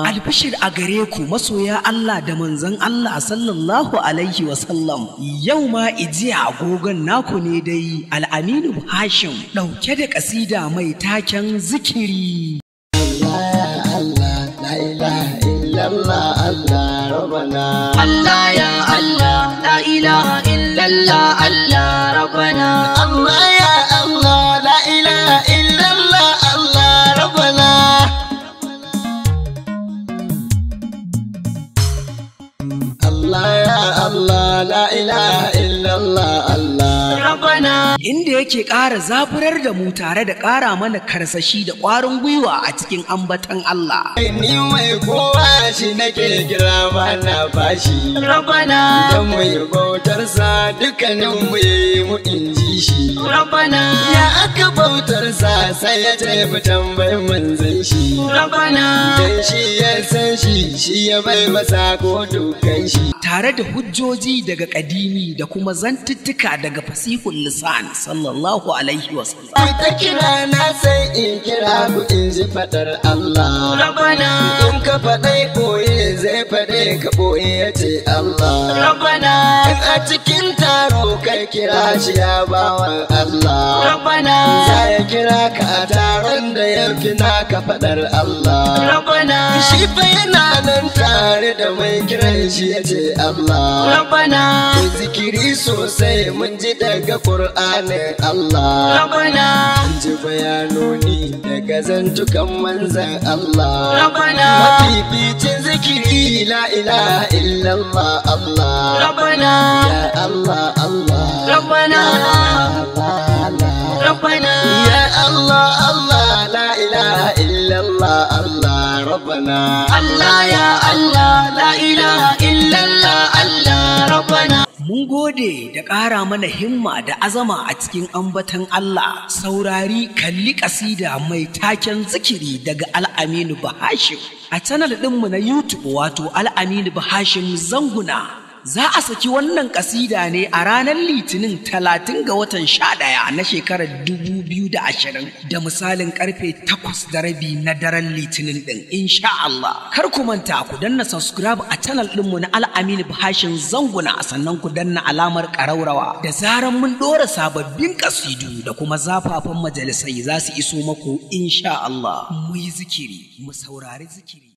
Albishir a gare ku masoya Allah da manzon Allah sallallahu alaihi wasallam. Yau ma ijiya agogon naku ne dai Al-Aminu Hashim ɗauke da ƙasida mai taken zikiri. Allah la ilaha illallah Allah rabbana. Allah ya Allah la ilaha illallah Allah rabbana. Allah ya Allah la ilaha illallah Allah rabbana. Allah ya Allah la ilaha illallah Allah rabbana. Inda yake ƙara zaburar da mu tare da ƙara mana karsashi da ƙwarin gwiwa a cikin ambatan Allah. Ni mai kowa shi nake kira mana bashi Rabbana. dan mai bautarsa dukkanin mu yi mu inji shi Rabbana. ya aka bautarsa sai ya ce mu tambayi manzon shi Rabbana. dan shi ya san shi ya bai masa ko dukan shi Tare da hujjoji daga ƙadimi da kuma zantuttuka daga fasihul lisan sallallahu alaihi wasallam. Ku ta kira na sai in kira ku in ji fadar Allah Rabbana. in ka faɗai ɓoye zai faɗe ka ɓoye ya ce Allah Rabbana. in a cikin taro kai kira shi ya bawan Allah Rabbana. za ya kira ka a taron da ya fi naka faɗar Allah Rabbana. shi fa yana nan tare da mai kiran shi ya ce Allah Rabbana. ku zikiri sosai mun ji daga Qur'anin Allah Rabbana. mun ji bayanoni daga zantukan manzan Allah Rabbana. mafificin zikiri la ilaha illallah Allah Rabbana. ya Allah Allah Rabbana. Allah Rabbana. ya Allah Allah la ilaha illallah Allah Rabbana Allah ya Allah la ilaha illallah Allah rabbana. Mun gode da ƙara mana himma da azama a cikin ambatan Allah. Saurari kalli ƙasida mai taken zikiri daga Al-Aminu Bahashim a channel ɗinmu na YouTube wato Al-Aminu Bahashim Zanguna. Za a saki wannan ƙasida ne a ranar Litinin 30 ga watan 11 na shekarar 2020 da misalin karfe 8:30 na daren Litinin ɗin insha Allah. Kar ku manta ku danna subscribe a channel ɗinmu na Al-Aminu Bahashim Zanguna sannan ku danna alamar ƙaraurawa da zaran mun ɗora sababbin ƙasidu da kuma zafafan majalisai za su iso maku insha Allah. Mu yi zikiri, mu saurari zikiri.